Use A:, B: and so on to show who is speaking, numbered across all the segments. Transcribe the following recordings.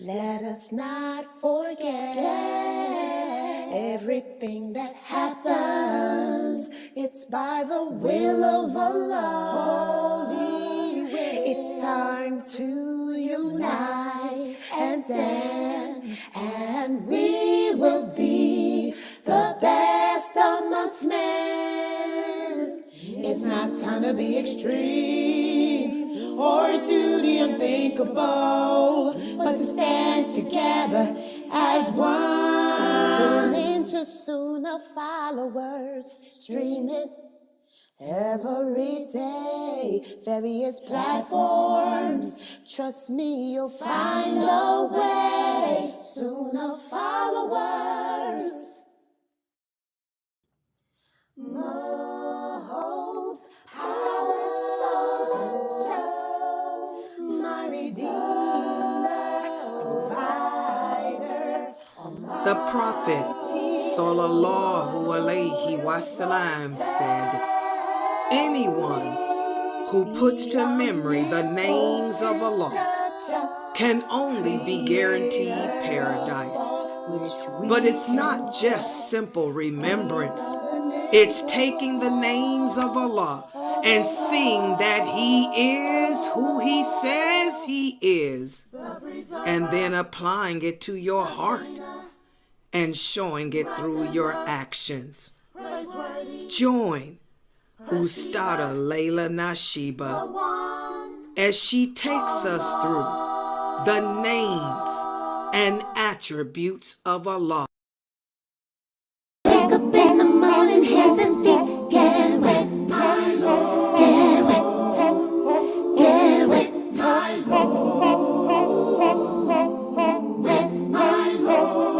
A: Let us not forget everything that happens. It's by the will of Allah. Holy will. It's time to unite and stand, and we will be the best amongst men. It's not time to be extreme or do the unthinkable, but to stand together as one. Tune into Sunnah followers, streaming every day, various platforms. Trust me, you'll find a way. Sunnah followers. Most powerful, just my Redeemer, provider.
B: The Prophet Sallallahu Alaihi Wasallam said, anyone who puts to memory the names of Allah can only be guaranteed paradise. But it's not just simple remembrance. It's taking the names of Allah and seeing that He is who He says He is, and then applying it to your heart and showing it through your actions. Join Ustadah Laila Nasheeba as she takes us through the names and attributes of Allah.
A: Wake up in the morning, hands and feet get wet, my Lord. Get wet, get wet, my Lord. Wet, my Lord.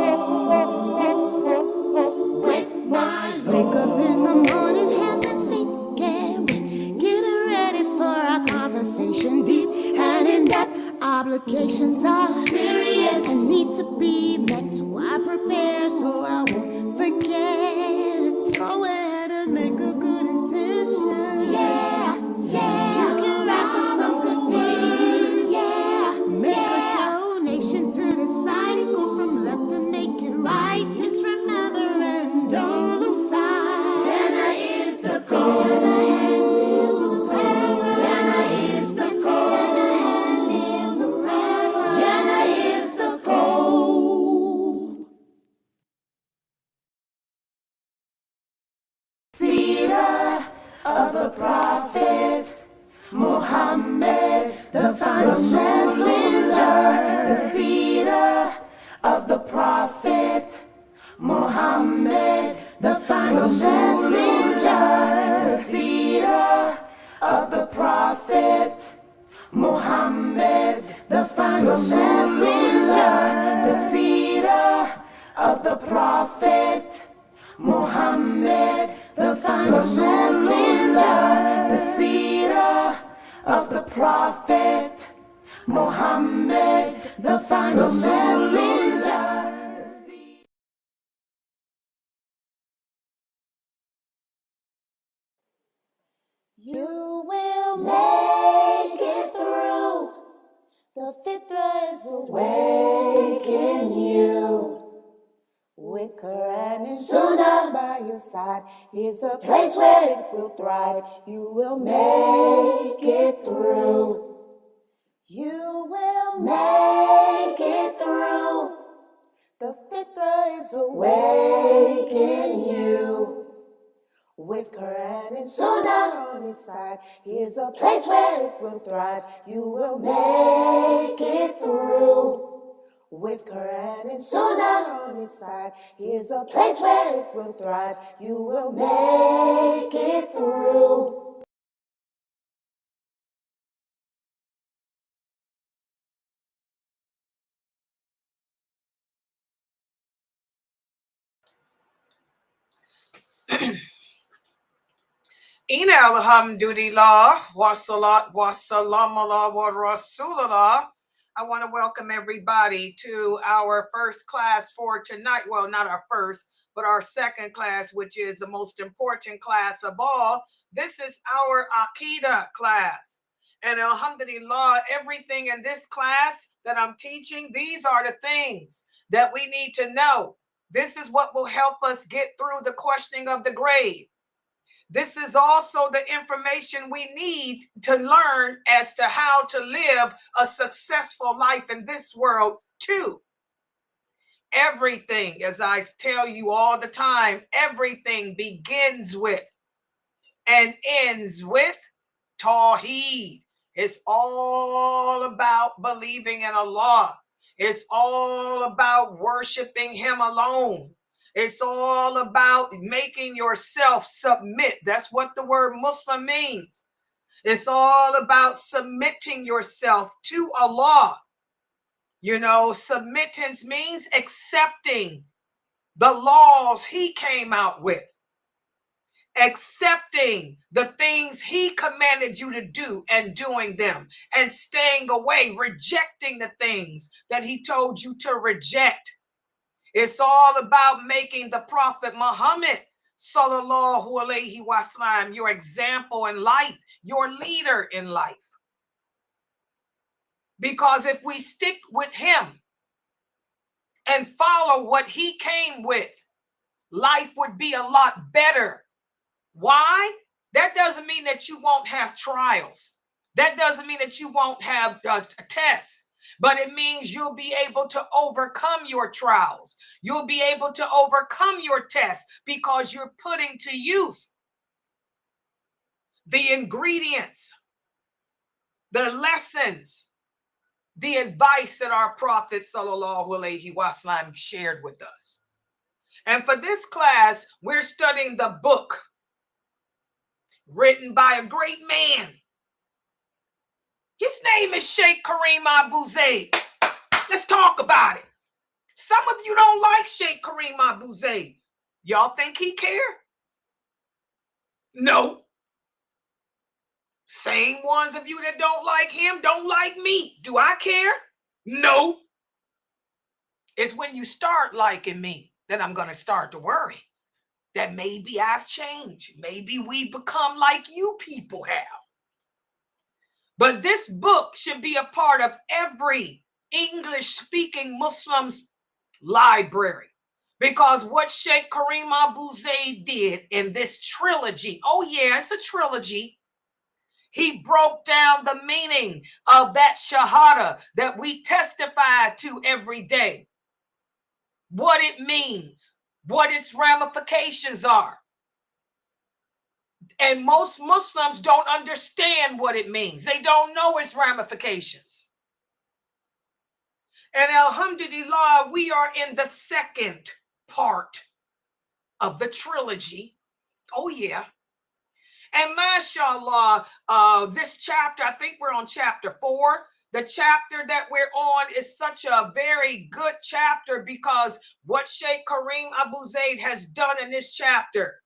A: Wet, my Lord. Wake up in the morning, hands and feet get wet. Getting ready for our conversation, deep and in-depth. Obligations are serious and need to be met, so I prepare so I won't forget. Go ahead and make a good intention. Yeah, yeah. You can rack up some good things. Yeah, make a donation to the side and go from left to make it right. Just remember and don't lose sight. Jannah is the goal. Jannah is the goal. Jannah is the goal. Seerah of the Prophet Muhammad, the final messenger. The seerah of the Prophet Muhammad, the final messenger. The seerah of the Prophet Muhammad, the final messenger. The seerah of the Prophet Muhammad, the final messenger. The seerah of the Prophet Muhammad, the final messenger. You will make it through. The fitrah is awake in you. With Quran and Sunnah by your side, here's a place where it will thrive. You will make it through. You will make it through. The fitrah is awake in you. With Quran and Sunnah on his side, here's a place where it will thrive. You will make it through. With Quran and Sunnah on his side, here's a place where it will thrive. You will make it through.
B: Ina alhamdulillah, wa salat wa salam ala wa rasulallah. I want to welcome everybody to our first class for tonight. Well, not our first, but our second class, which is the most important class of all. This is our Aqidah class. And alhamdulillah, everything in this class that I'm teaching, these are the things that we need to know. This is what will help us get through the questioning of the grave. This is also the information we need to learn as to how to live a successful life in this world too. Everything, as I tell you all the time, everything begins with and ends with Tawheed. It's all about believing in Allah. It's all about worshiping Him alone. It's all about making yourself submit. That's what the word Muslim means. It's all about submitting yourself to Allah. You know, submittance means accepting the laws He came out with, accepting the things He commanded you to do and doing them, and staying away, rejecting the things that He told you to reject. It's all about making the Prophet Muhammad sallallahu alaihi wasallam your example in life, your leader in life. Because if we stick with Him and follow what He came with, life would be a lot better. Why? That doesn't mean that you won't have trials. That doesn't mean that you won't have tests, but it means you'll be able to overcome your trials. You'll be able to overcome your tests because you're putting to use the ingredients, the lessons, the advice that our Prophet sallallahu alaihi wasallam shared with us. And for this class, we're studying the book written by a great man. His name is Sheikh Kareem Abu Zaid. Let's talk about it. Some of you don't like Sheikh Kareem Abu Zaid. Y'all think he care? No. Same ones of you that don't like him don't like me. Do I care? No. It's when you start liking me that I'm going to start to worry that maybe I've changed. Maybe we've become like you people have. But this book should be a part of every English-speaking Muslim's library. Because what Sheikh Kareem Abu Zaid did in this trilogy, oh yeah, it's a trilogy. He broke down the meaning of that shahada that we testify to every day. What it means, what its ramifications are. And most Muslims don't understand what it means. They don't know its ramifications. And alhamdulillah, we are in the second part of the trilogy. Oh yeah. And mashallah, this chapter, I think we're on chapter 4. The chapter that we're on is such a very good chapter because what Sheikh Kareem Abu Zaid has done in this chapter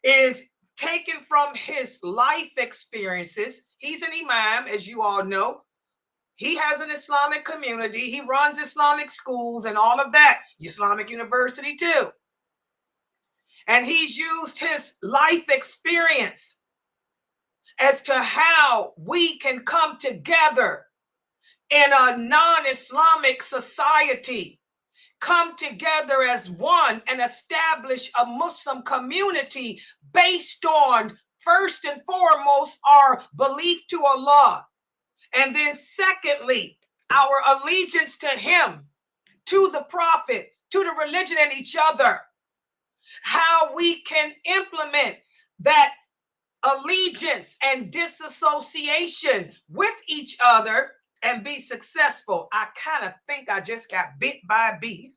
B: is taken from his life experiences. He's an imam, as you all know. He has an Islamic community. He runs Islamic schools and all of that. Islamic University too. And he's used his life experience as to how we can come together in a non-Islamic society, come together as one and establish a Muslim community based on, first and foremost, our belief to Allah. And then secondly, our allegiance to Him, to the Prophet, to the religion and each other. How we can implement that allegiance and disassociation with each other and be successful. I kind of think I just got bit by a bee.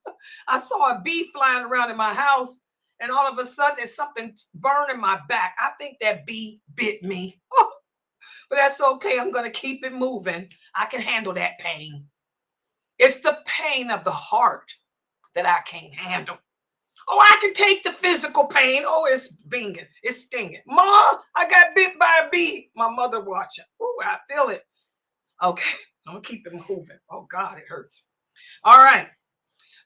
B: I saw a bee flying around in my house, and all of a sudden there's something burning my back. I think that bee bit me. But that's okay. I'm going to keep it moving. I can handle that pain. It's the pain of the heart that I can't handle. Oh, I can take the physical pain. Oh, it's binging. It's stinging. Ma, I got bit by a bee. My mother watching. Oh, I feel it. Okay, I'm going to keep it moving. Oh, God, it hurts. All right.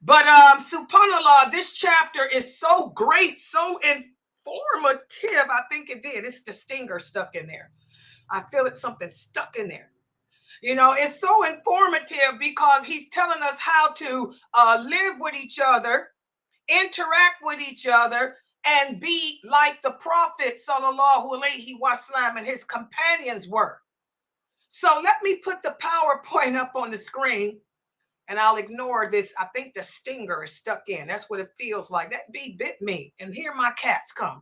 B: But subhanAllah, this chapter is so great, so informative. I think it did. It's the stinger stuck in there. I feel it, something stuck in there. You know, it's so informative because he's telling us how to live with each other, interact with each other, and be like the Prophet sallallahu alaihi wasallam and his companions were. So let me put the PowerPoint up on the screen, and I'll ignore this. I think the stinger is stuck in. That's what it feels like. That bee bit me, and here my cats come.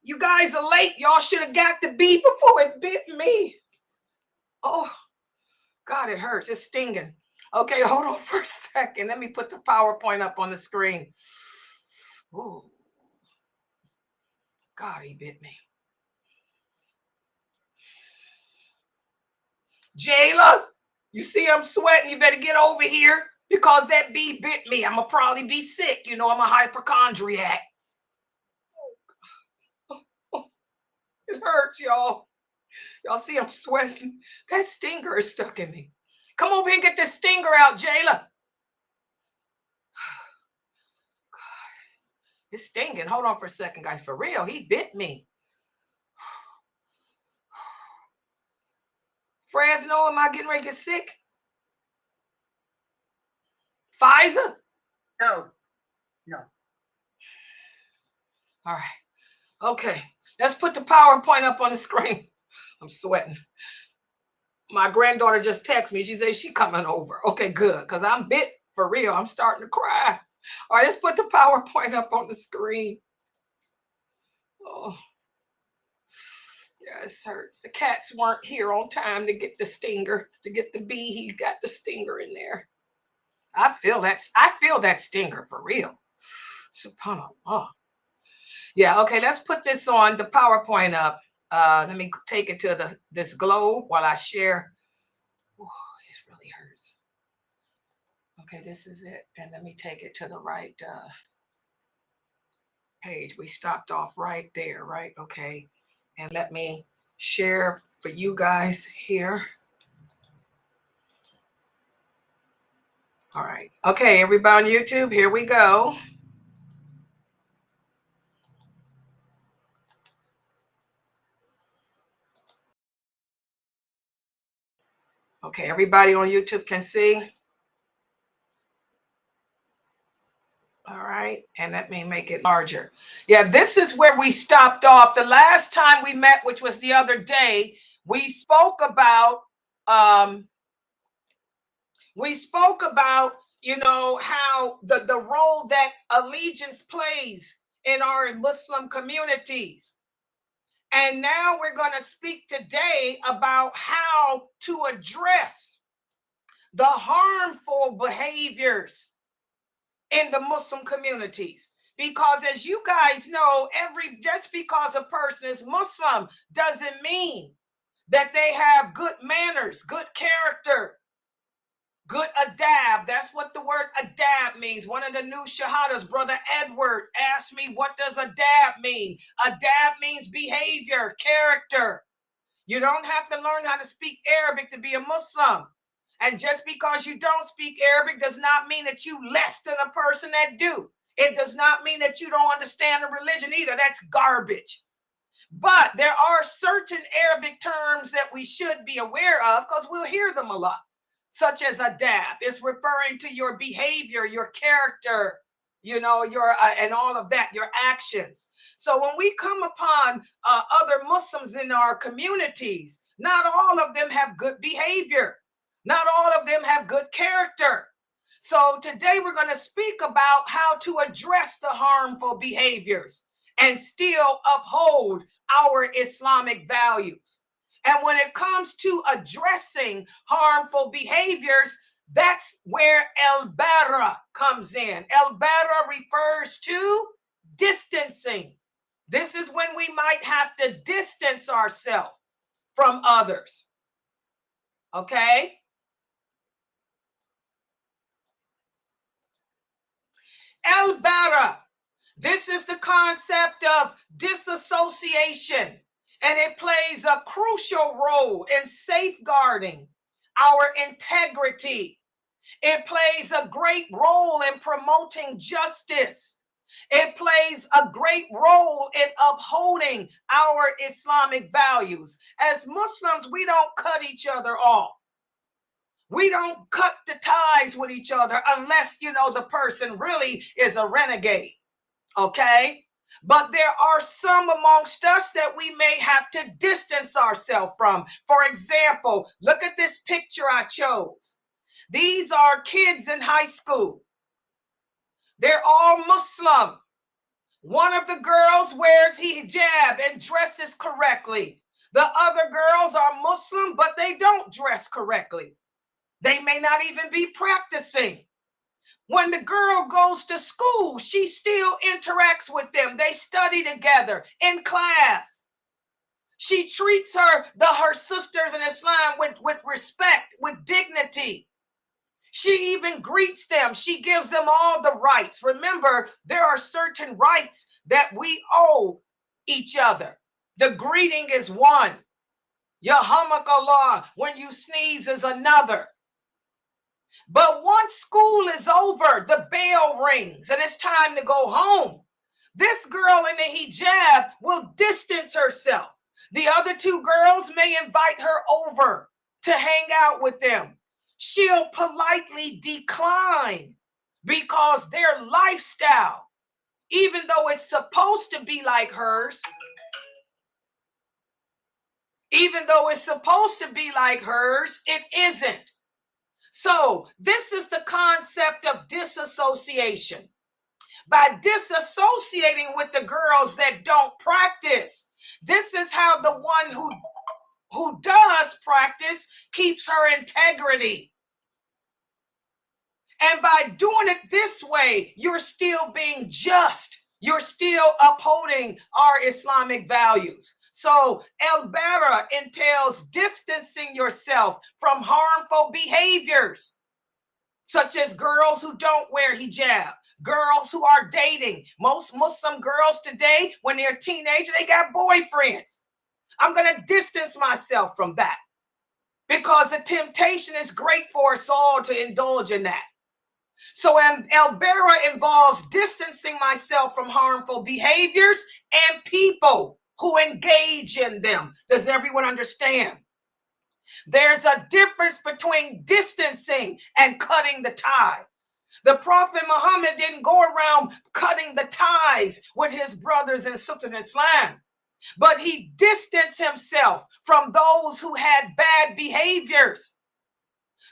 B: You guys are late. Y'all should have got the bee before it bit me. Oh, God, it hurts. It's stinging. Okay, hold on for a second. Let me put the PowerPoint up on the screen. Ooh. God, he bit me. Jayla, you see I'm sweating. You better get over here because that bee bit me. I'm going to probably be sick. You know, I'm a hypochondriac. It hurts, y'all. Y'all see I'm sweating. That stinger is stuck in me. Come over here and get this stinger out, Jayla. It's stinging. Hold on for a second, guys. For real, he bit me. Fresno, am I getting ready to get sick? Pfizer?
A: No.
B: All right. Okay. Let's put the PowerPoint up on the screen. I'm sweating. My granddaughter just texted me. She said she's coming over. Okay, good. Because I'm bit for real. I'm starting to cry. All right, let's put the PowerPoint up on the screen. Oh. Yeah, it hurts. The cats weren't here on time to get the stinger, to get the bee. He got the stinger in there. I feel that stinger for real. SubhanAllah. Yeah, okay, let's put this on the PowerPoint up. Let me take it to this globe while I share. Oh, it really hurts. Okay, this is it. And let me take it to the right page. We stopped off right there, right? Okay. And let me share for you guys here. All right. Okay, everybody on YouTube, here we go. Okay, everybody on YouTube can see. All right, and let me make it larger. Yeah, this is where we stopped off. The last time we met, which was the other day, we spoke about, you know, how the role that allegiance plays in our Muslim communities. And now we're going to speak today about how to address the harmful behaviors in the Muslim communities. Because as you guys know, just because a person is Muslim doesn't mean that they have good manners, good character, good adab. That's what the word adab means. One of the new shahadas, Brother Edward, asked me, what does adab mean? Adab means behavior, character. You don't have to learn how to speak Arabic to be a Muslim. And just because you don't speak Arabic does not mean that you less than a person that do. It does not mean that you don't understand the religion either. That's garbage. But there are certain Arabic terms that we should be aware of because we'll hear them a lot, such as adab. It's referring to your behavior, your character, you know, your and all of that, your actions. So when we come upon other Muslims in our communities, not all of them have good behavior. Not all of them have good character. So today we're going to speak about how to address the harmful behaviors and still uphold our Islamic values. And when it comes to addressing harmful behaviors, that's where Bara comes in. Bara refers to distancing. This is when we might have to distance ourselves from others. Okay? Bara. This is the concept of disassociation, and it plays a crucial role in safeguarding our integrity. It plays a great role in promoting justice It plays a great role in upholding our Islamic values. As Muslims, we don't cut each other off. We don't cut the ties with each other unless, the person really is a renegade. Okay? But there are some amongst us that we may have to distance ourselves from. For example, look at this picture I chose. These are kids in high school. They're all Muslim. One of the girls wears hijab and dresses correctly. The other girls are Muslim, but they don't dress correctly. They may not even be practicing. When the girl goes to school, she still interacts with them. They study together in class. She treats her sisters in Islam with respect, with dignity. She even greets them. She gives them all the rights. Remember, there are certain rights that we owe each other. The greeting is one. Yarhamakallah, when you sneeze, is another. But once school is over, the bell rings and it's time to go home. This girl in the hijab will distance herself. The other two girls may invite her over to hang out with them. She'll politely decline because their lifestyle, even though it's supposed to be like hers, it isn't. So this is the concept of disassociation. By disassociating with the girls that don't practice, this is how the one who does practice keeps her integrity. And by doing it this way, you're still being just. You're still upholding our Islamic values. So Bara entails distancing yourself from harmful behaviors, such as girls who don't wear hijab, girls who are dating. Most Muslim girls today, when they're teenagers, they got boyfriends. I'm going to distance myself from that because the temptation is great for us all to indulge in that. So Bara involves distancing myself from harmful behaviors and people who engage in them. Does everyone understand? There's a difference between distancing and cutting the tie. The Prophet Muhammad didn't go around cutting the ties with his brothers and sisters in Islam, but he distanced himself from those who had bad behaviors,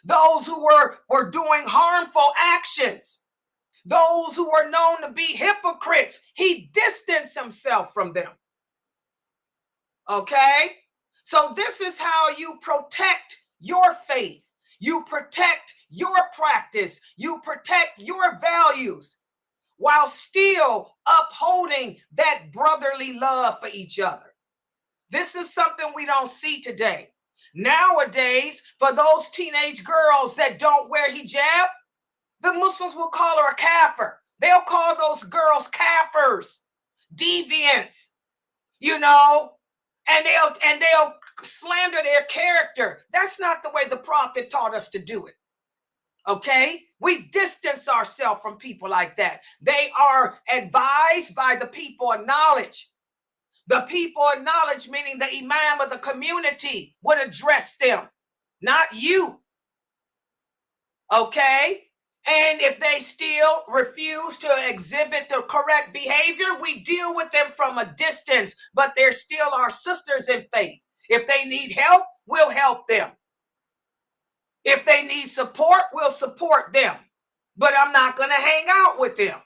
B: those who were doing harmful actions, those who were known to be hypocrites. He distanced himself from them. Okay? So this is how you protect your faith. You protect your practice. You protect your values while still upholding that brotherly love for each other. This is something we don't see today. Nowadays, for those teenage girls that don't wear hijab, the Muslims will call her a kafir. They'll call those girls kafirs, deviants, and they'll slander their character. That's not the way the Prophet taught us to do it. Okay? We distance ourselves from people like that. They are advised by the people of knowledge. The people of knowledge, meaning the imam of the community, would address them, not you. Okay? And if they still refuse to exhibit the correct behavior, we deal with them from a distance, but they're still our sisters in faith. If they need help, we'll help them. If they need support, we'll support them. But I'm not going to hang out with them.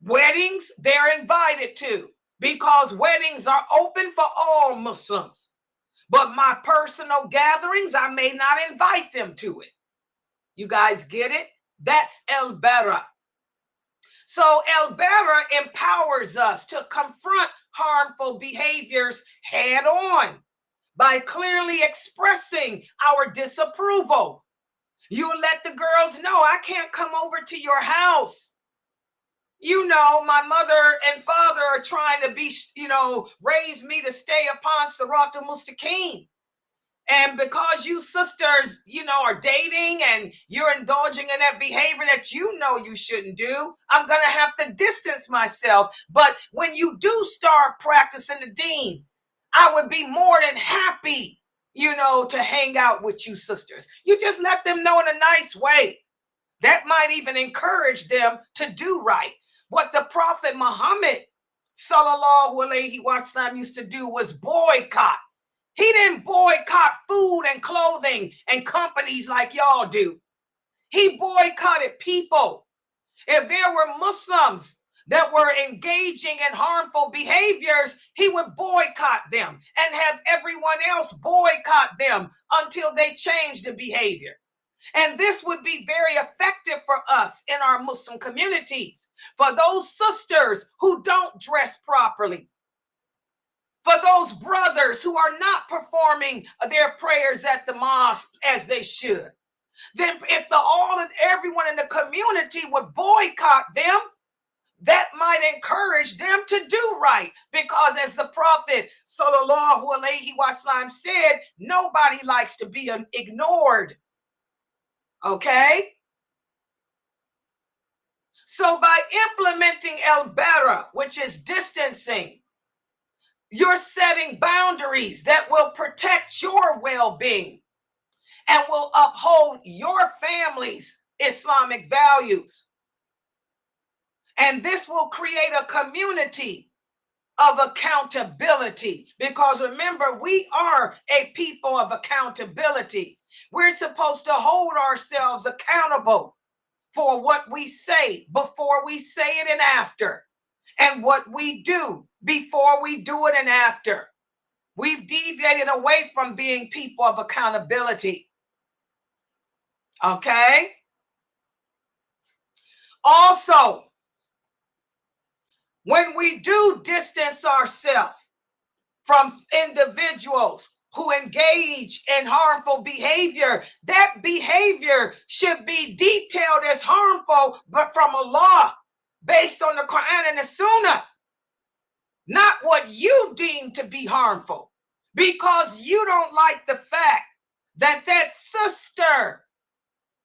B: Weddings, they're invited to, because weddings are open for all Muslims. But my personal gatherings, I may not invite them to it. You guys get it? That's Bara. So Bara empowers us to confront harmful behaviors head on by clearly expressing our disapproval. You let the girls know, I can't come over to your house. My mother and father are trying to raise me to stay upon Siratul Mustaqim. And because you sisters, are dating and you're indulging in that behavior that you shouldn't do, I'm going to have to distance myself. But when you do start practicing the deen, I would be more than happy, to hang out with you sisters. You just let them know in a nice way. That might even encourage them to do right. What the Prophet Muhammad, sallallahu alaihi wasallam, used to do was boycott. He didn't boycott food and clothing and companies like y'all do. He boycotted people. If there were Muslims that were engaging in harmful behaviors, he would boycott them and have everyone else boycott them until they changed the behavior. And this would be very effective for us in our Muslim communities, for those sisters who don't dress properly, for those brothers who are not performing their prayers at the mosque as they should. Then if everyone in the community would boycott them, that might encourage them to do right. Because as the Prophet sallallahu alaihi wasallam said, nobody likes to be ignored. Okay? So by implementing Bara, which is distancing, you're setting boundaries that will protect your well-being and will uphold your family's Islamic values. And this will create a community of accountability, because remember, we are a people of accountability. We're supposed to hold ourselves accountable for what we say before we say it and after, and what we do before we do it and after. We've deviated away from being people of accountability. Okay? Also, when we do distance ourselves from individuals who engage in harmful behavior, that behavior should be detailed as harmful, but from Allah, based on the Quran and the Sunnah, not what you deem to be harmful, because you don't like the fact that that sister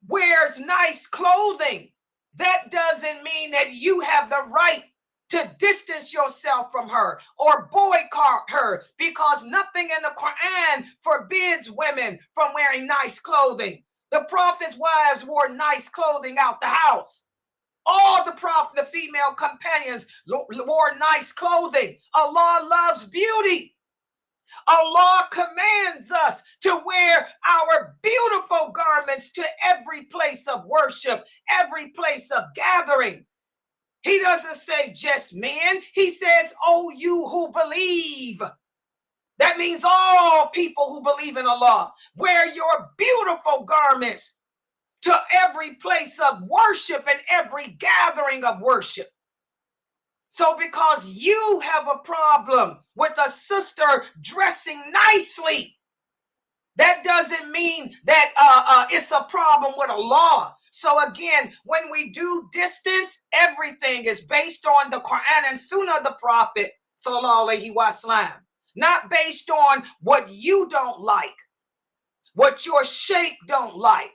B: wears nice clothing. That doesn't mean that you have the right to distance yourself from her or boycott her, because nothing in the Quran forbids women from wearing nice clothing. The Prophet's wives wore nice clothing out the house. All the Prophet, the female companions, wore nice clothing. Allah loves beauty. Allah commands us to wear our beautiful garments to every place of worship, every place of gathering. He doesn't say just men. He says, oh, you who believe. That means all people who believe in Allah. Wear your beautiful garments to every place of worship and every gathering of worship. So because you have a problem with a sister dressing nicely, that doesn't mean that it's a problem with Allah. So again, when we do distance, everything is based on the Quran and Sunnah of the Prophet, sallallahu alaihi wasallam, not based on what you don't like, what your sheikh don't like,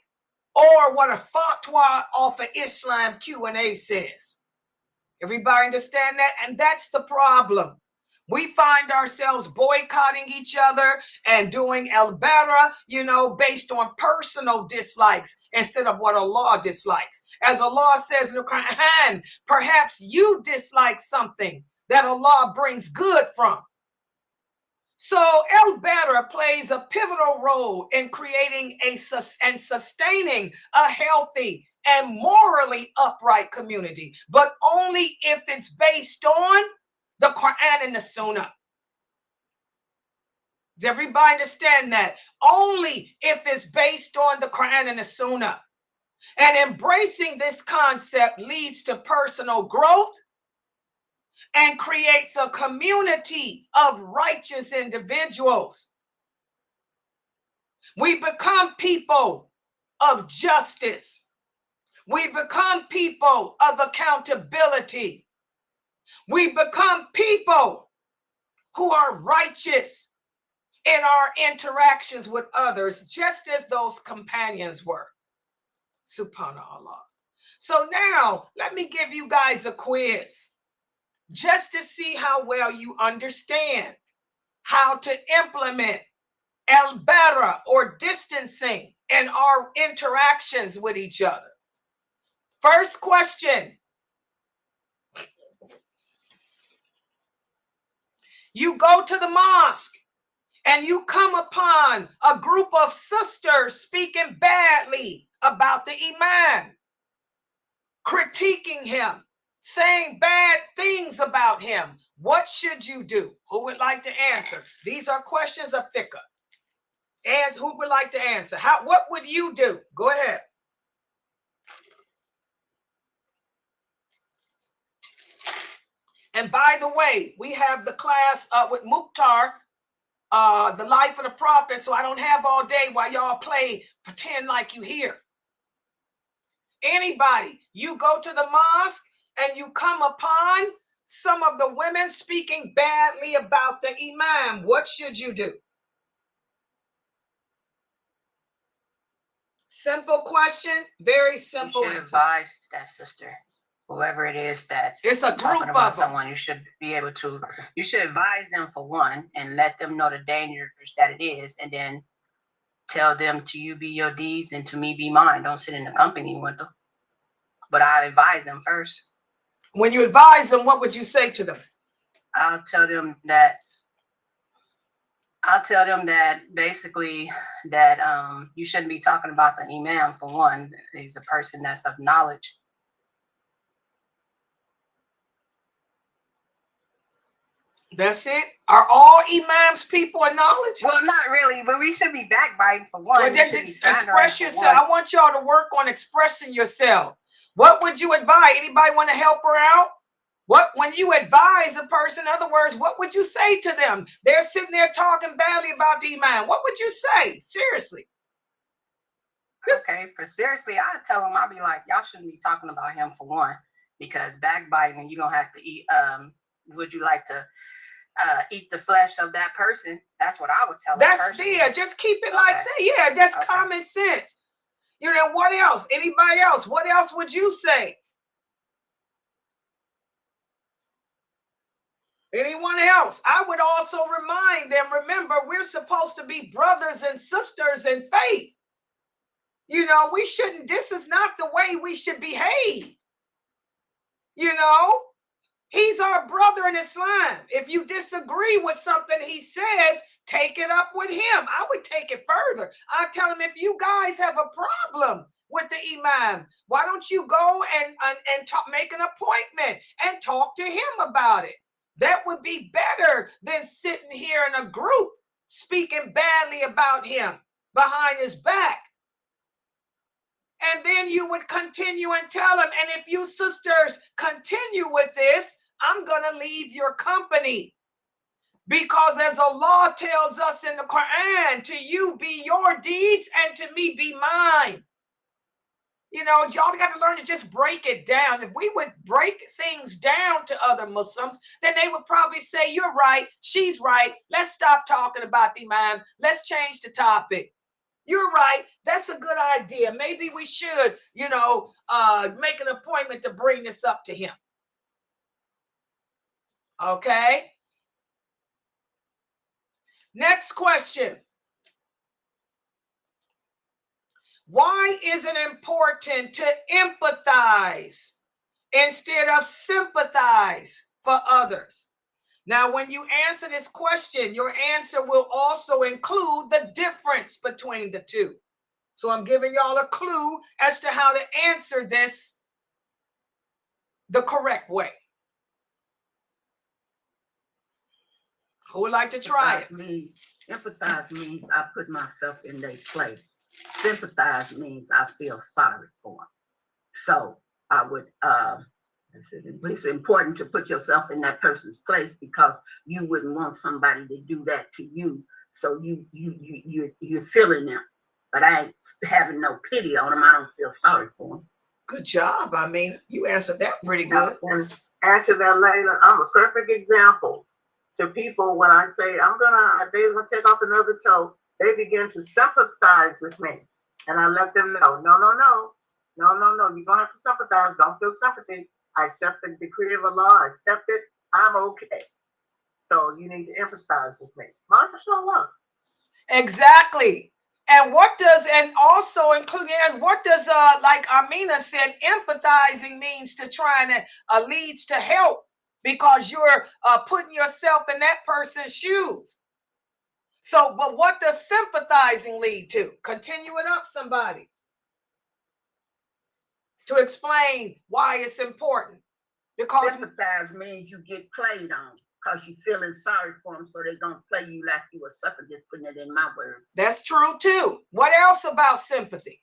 B: or what a fatwa off of Islam Q&A says. Everybody understand that? And that's the problem. We find ourselves boycotting each other and doing Bara, based on personal dislikes instead of what Allah dislikes. As Allah says in the Quran, perhaps you dislike something that Allah brings good from. So Bara plays a pivotal role in creating and sustaining a healthy and morally upright community, but only if it's based on the Quran and the Sunnah. Does everybody understand that? Only if it's based on the Quran and the Sunnah. And embracing this concept leads to personal growth and creates a community of righteous individuals. We become people of justice. We become people of accountability. We become people who are righteous in our interactions with others, just as those companions were. Subhanallah. So now, let me give you guys a quiz, just to see how well you understand how to implement Bara, or distancing, in our interactions with each other. First question. You go to the mosque and you come upon a group of sisters speaking badly about the imam, critiquing him, saying bad things about him. What should you do? Who would like to answer? These are questions of fiqh. And who would like to answer? What would you do? Go ahead. And by the way, we have the class with Mukhtar, the life of the prophet, so I don't have all day while y'all pretend like you here. Anybody, you go to the mosque and you come upon some of the women speaking badly about the imam, what should you do? Simple question, very simple.
C: You should advise that sister, whoever it is that
B: it's a group
C: about
B: of
C: someone. You should be able to. You should advise them for one, and let them know the dangers that it is, and then tell them to you be your deeds and to me be mine. Don't sit in the company with them. But I advise them first.
B: When you advise them, what would you say to them?
C: I'll tell them that basically that you shouldn't be talking about the imam for one. He's a person that's of knowledge.
B: That's it? Are all imams people of knowledge?
C: Well, not really, but we should be backbiting for one.
B: Well, then express yourself. I want y'all to work on expressing yourself. What would you advise? Anybody want to help her out? When you advise a person, in other words, what would you say to them? They're sitting there talking badly about the imam. What would you say? Seriously.
C: Okay, for seriously, I'd tell them, I'll be like, y'all shouldn't be talking about him for one, because backbiting, you're going to have to eat, would you like to eat the flesh of that person? That's what I would tell them.
B: That's there. Just keep it like that. Yeah, that's common sense. You know, what else? Anybody else? What else would you say? Anyone else? I would also remind them, remember, we're supposed to be brothers and sisters in faith. You know, this is not the way we should behave. You know, he's our brother in Islam. If you disagree with something he says, take it up with him. I would take it further. I tell him, if you guys have a problem with the imam, why don't you go and make an appointment and talk to him about it? That would be better than sitting here in a group speaking badly about him behind his back. And then you would continue and tell him, and if you sisters continue with this, I'm going to leave your company. Because as Allah tells us in the Quran, to you be your deeds and to me be mine. You know, y'all got to learn to just break it down. If we would break things down to other Muslims, then they would probably say, you're right, she's right. Let's stop talking about the imam. Let's change the topic. You're right. That's a good idea. Maybe we should, you know, make an appointment to bring this up to him. Okay. Next question. Why is it important to empathize instead of sympathize for others? Now, when you answer this question, your answer will also include the difference between the two. So I'm giving y'all a clue as to how to answer this the correct way. Who would like to try it?
D: Empathize means I put myself in their place. Sympathize means I feel sorry for them. So I would, it's important to put yourself in that person's place, because you wouldn't want somebody to do that to you. So you're feeling them, but I ain't having no pity on them. I don't feel sorry for them.
B: Good job. I mean, you answered that pretty good.
E: And add to that, Layla, I'm a perfect example.
D: to people when I say, they're gonna take off another toe, they begin to sympathize with me. And I let them know, no, you don't have to sympathize, don't feel sympathy. I accept the decree of Allah, I accept it, I'm okay. So you need to empathize with me. MashaAllah.
B: Exactly. And also including, what does, like Amina said, empathizing means to try and leads to help, because you're putting yourself in that person's shoes. So, but what does sympathizing lead to? Continue it up, somebody, to explain why it's important. Because
D: sympathize means you get played on, because you're feeling sorry for them, so they're going to play you like you a sucker, just putting it in my words.
B: That's true, too. What else about sympathy?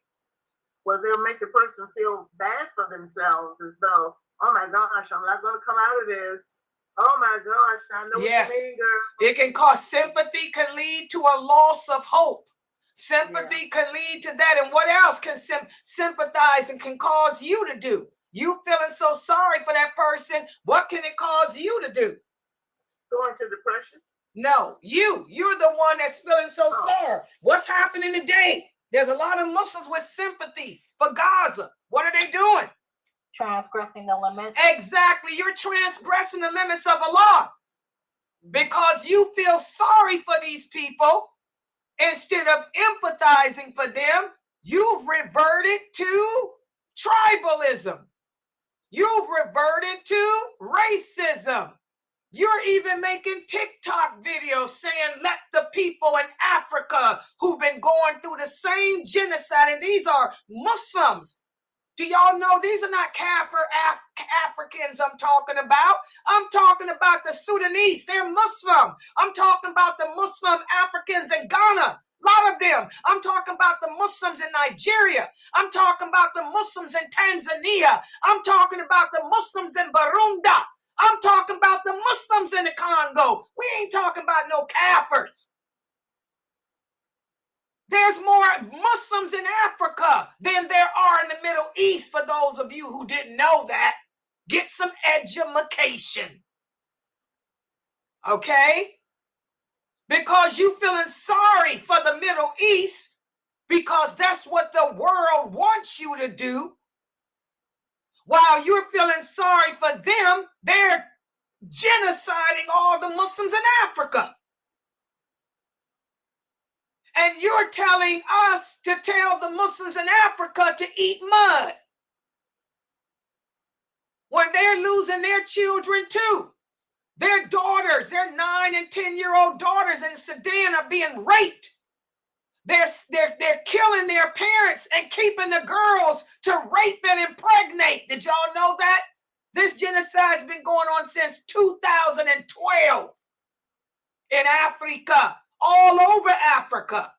D: Well, they'll make the person feel bad for themselves, as though, oh my gosh, I'm not going to come out of this. Oh my gosh, I know what you mean, girl.
B: It can cause sympathy, can lead to a loss of hope. Sympathy can lead to that. And what else can sympathize and can cause you to do? You feeling so sorry for that person, what can it cause you to do?
D: Go into depression?
B: No, you're the one that's feeling so sorry. What's happening today? There's a lot of Muslims with sympathy for Gaza. What are they doing?
A: Transgressing the limits.
B: Exactly. You're transgressing the limits of Allah, because you feel sorry for these people instead of empathizing for them. You've reverted to tribalism. You've reverted to racism. You're even making TikTok videos saying, let the people in Africa who've been going through the same genocide, and these are Muslims. Do y'all know these are not Kafir Africans I'm talking about? I'm talking about the Sudanese. They're Muslim. I'm talking about the Muslim Africans in Ghana. A lot of them. I'm talking about the Muslims in Nigeria. I'm talking about the Muslims in Tanzania. I'm talking about the Muslims in Burundi. I'm talking about the Muslims in the Congo. We ain't talking about no Kafirs. There's more Muslims in Africa than there are in the Middle East, for those of you who didn't know that. Get some education. Okay? Because you feeling sorry for the Middle East, because that's what the world wants you to do. While you're feeling sorry for them, they're genociding all the Muslims in Africa. And you're telling us to tell the Muslims in Africa to eat mud, when they're losing their children too. Their daughters, their 9 and 10-year-old daughters in Sudan are being raped. They're killing their parents and keeping the girls to rape and impregnate. Did y'all know that? This genocide's been going on since 2012 in Africa, all over Africa.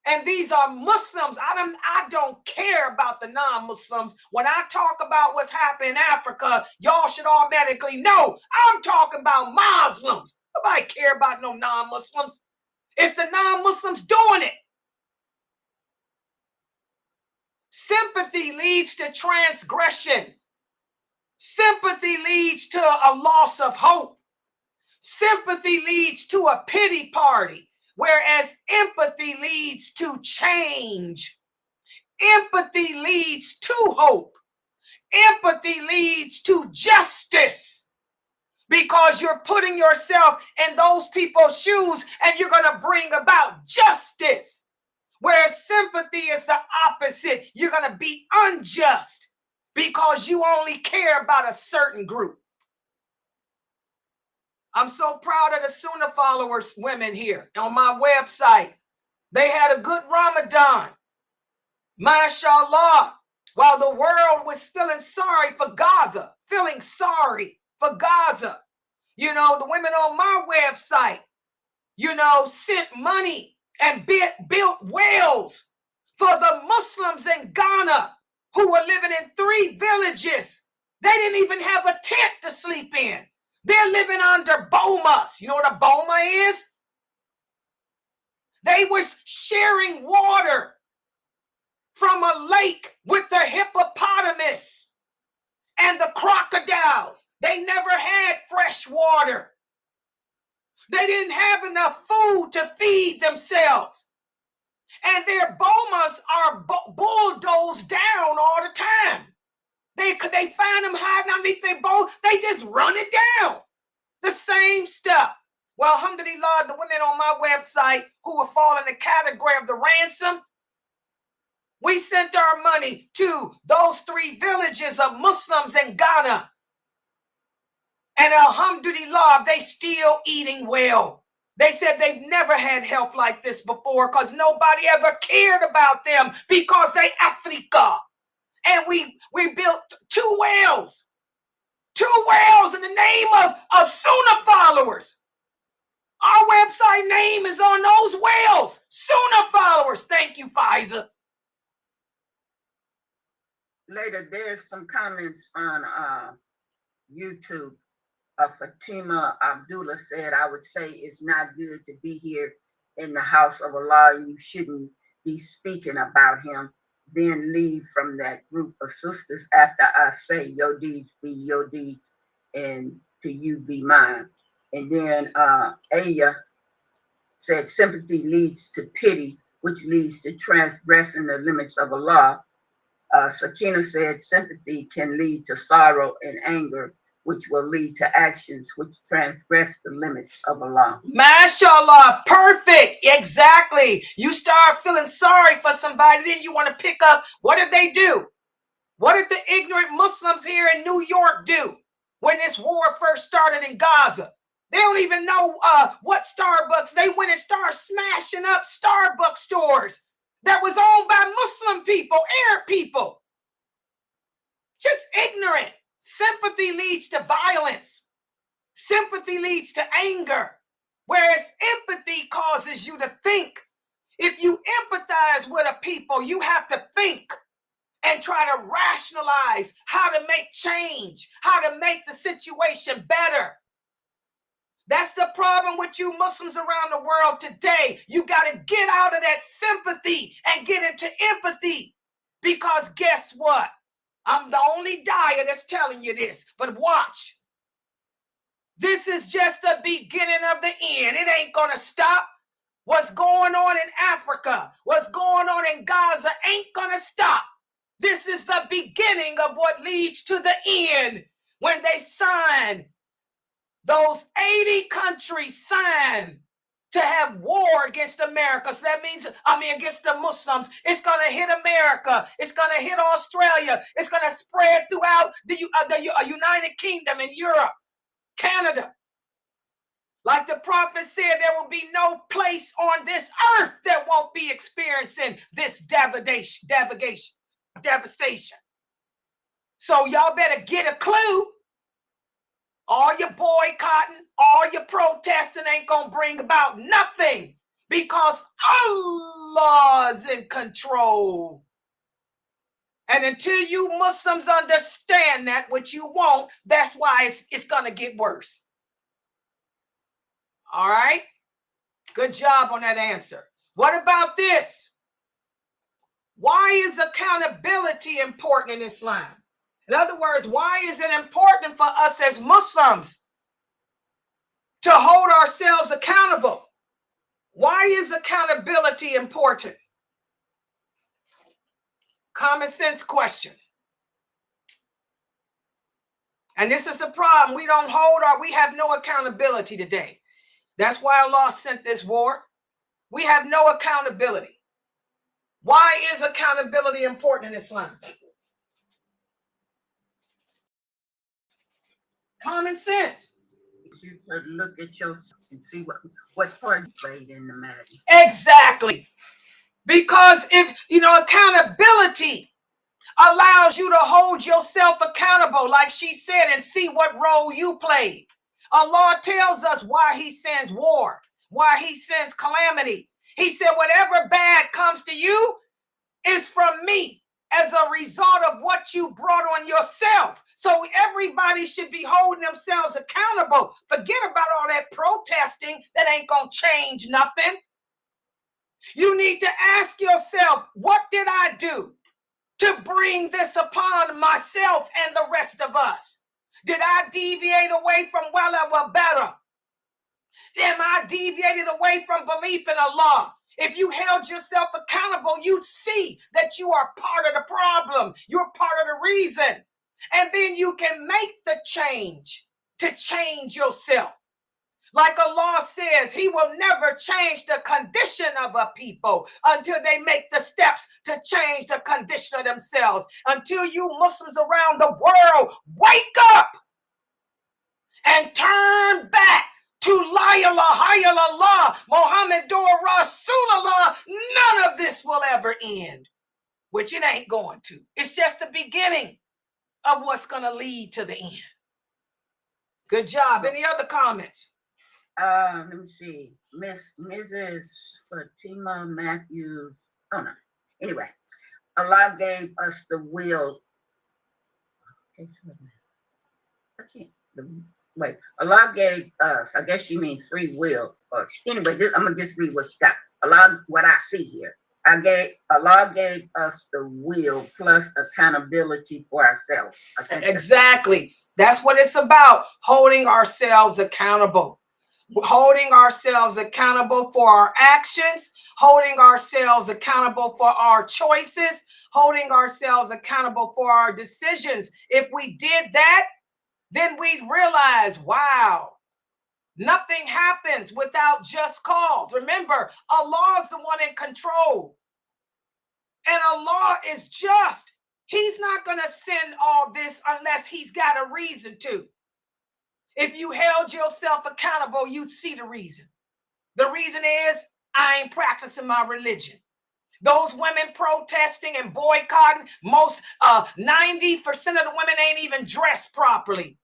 B: And these are Muslims. I don't care about the non-Muslims. When I talk about what's happening in Africa, y'all should automatically know I'm talking about Muslims. Nobody care about no non-Muslims. It's the non-Muslims doing it. Sympathy leads to transgression. Sympathy leads to a loss of hope. Sympathy leads to a pity party, whereas empathy leads to change. Empathy leads to hope. Empathy leads to justice, because you're putting yourself in those people's shoes and you're going to bring about justice. Whereas sympathy is the opposite. You're going to be unjust because you only care about a certain group. I'm so proud of the Sunnah followers women here on my website. They had a good Ramadan. MashaAllah. While the world was feeling sorry for Gaza, you know, the women on my website, you know, sent money and built wells for the Muslims in Ghana who were living in 3 villages. They didn't even have a tent to sleep in. They're living under bomas. You know what a boma is? They was sharing water from a lake with the hippopotamus and the crocodiles. They never had fresh water. They didn't have enough food to feed themselves. And their bomas are bulldozed down all the time. They find them hiding underneath their bowl. They just run it down. The same stuff. Well, alhamdulillah, the women on my website who will fall in the category of the ransom, we sent our money to those 3 villages of Muslims in Ghana. And alhamdulillah, they still eating well. They said they've never had help like this before because nobody ever cared about them because they Africa. And we built 2 wells. 2 wells in the name of Sunnahfollowers. Our website name is on those wells. Sunnahfollowers. Thank you, Pfizer.
D: Later, there's some comments on YouTube. Fatima Abdullah said, I would say it's not good to be here in the house of Allah. You shouldn't be speaking about him. Then leave from that group of sisters after I say your deeds be your deeds and to you be mine. And then Aya said sympathy leads to pity, which leads to transgressing the limits of Allah. Sakina said sympathy can lead to sorrow and anger, which will lead to actions which transgress the limits of Allah.
B: MashaAllah, perfect, exactly. You start feeling sorry for somebody, then you want to pick up, what did they do? What did the ignorant Muslims here in New York do when this war first started in Gaza? They don't even know what Starbucks. They went and started smashing up Starbucks stores that was owned by Muslim people, Arab people. Just ignorant. Sympathy leads to violence. Sympathy leads to anger, whereas empathy causes you to think. If you empathize with a people, you have to think and try to rationalize how to make change, how to make the situation better. That's the problem with you Muslims around the world today. You got to get out of that sympathy and get into empathy. Because guess what? I'm the only dyer that's telling you this. But watch. This is just the beginning of the end. It ain't going to stop. What's going on in Africa, what's going on in Gaza ain't going to stop. This is the beginning of what leads to the end. When they sign, those 80 countries sign to have war against America. So that means, against the Muslims. It's going to hit America. It's going to hit Australia. It's going to spread throughout the United Kingdom and Europe, Canada. Like the prophet said, there will be no place on this earth that won't be experiencing this devastation. So y'all better get a clue. All your boycotting, all your protesting ain't gonna bring about nothing because Allah's in control. And until you Muslims understand that, which you won't, that's why it's gonna get worse. All right? Good job on that answer. What about this? Why is accountability important in Islam? In other words, why is it important for us as Muslims to hold ourselves accountable? Why is accountability important? Common sense question. And this is the problem. We have no accountability today. That's why Allah sent this war. We have no accountability. Why is accountability important in Islam? Common sense.
D: You should look at yourself and see what part you played in the matter.
B: Exactly. Because if, accountability allows you to hold yourself accountable, like she said, and see what role you played. Allah tells us why he sends war, why he sends calamity. He said, whatever bad comes to you is from me as a result of what you brought on yourself. So everybody should be holding themselves accountable. Forget about all that protesting that ain't going to change nothing. You need to ask yourself, what did I do to bring this upon myself and the rest of us? Did I deviate away from well better? Am I deviated away from belief in Allah? If you held yourself accountable, you'd see that you are part of the problem. You're part of the reason. And then you can make the change to change yourself. Like Allah says, He will never change the condition of a people until they make the steps to change the condition of themselves. Until you Muslims around the world wake up and turn back to La ilaha illallah, Muhammadur Rasulullah, none of this will ever end, which it ain't going to. It's just the beginning of what's going to lead to the end. Good job. Any other comments?
D: Let me see. Mrs. Fatima Matthews. Oh no. Anyway, Allah gave us the will. Wait, Allah gave us, I guess she means free will. Anyway, I'm gonna just read what's got. Allah, what I see here. Allah gave us the will plus accountability for ourselves.
B: Exactly. That's what it's about. Holding ourselves accountable. Holding ourselves accountable for our actions, holding ourselves accountable for our choices, holding ourselves accountable for our decisions. If we did that, then we'd realize, wow, nothing happens without just cause. Remember, Allah is the one in control. And Allah is just. He's not going to send all this unless He's got a reason to. If you held yourself accountable, you'd see the reason. The reason is, I ain't practicing my religion. Those women protesting and boycotting, 90% of the women ain't even dressed properly.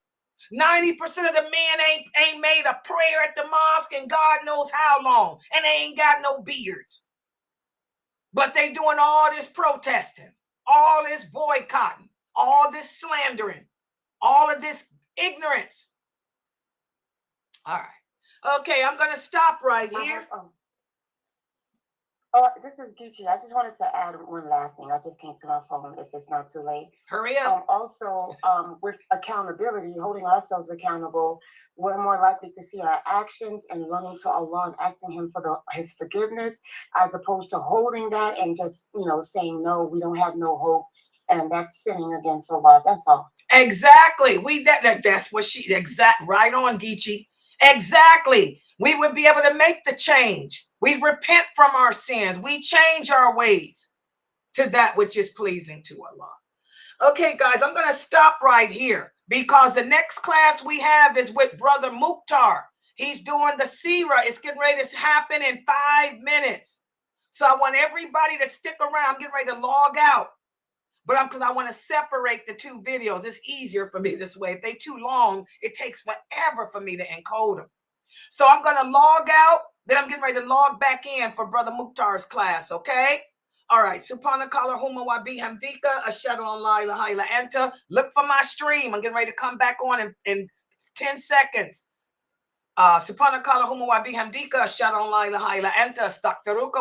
B: 90% of the men ain't made a prayer at the mosque and God knows how long, and they ain't got no beards. But they doing all this protesting, all this boycotting, all this slandering, all of this ignorance. All right. Okay, I'm going to stop right here.
A: This is Geechee. I just wanted to add one last thing. I just came to my phone if it's not too late.
B: Hurry up.
A: Also, with accountability, holding ourselves accountable, we're more likely to see our actions and running to Allah and asking Him for His forgiveness, as opposed to holding that and just, saying, no, we don't have no hope. And that's sinning against Allah. That's all.
B: Exactly. That's what right on, Geechee. Exactly. We would be able to make the change. We repent from our sins. We change our ways to that which is pleasing to Allah. Okay, guys, I'm going to stop right here because the next class we have is with Brother Mukhtar. He's doing the Seerah. It's getting ready to happen in 5 minutes. So I want everybody to stick around. I'm getting ready to log out. But because I want to separate the two videos. It's easier for me this way. If they're too long, it takes forever for me to encode them. So I'm going to log out. Then I'm getting ready to log back in for Brother Mukhtar's class, okay? All right. Subhanakallahumma wa bihamdika ashhadu an la ilaha illa anta. Look for my stream. I'm getting ready to come back on in 10 seconds. Subhanakallahumma wa bihamdika ashhadu an la ilaha illa anta astaghfiruka.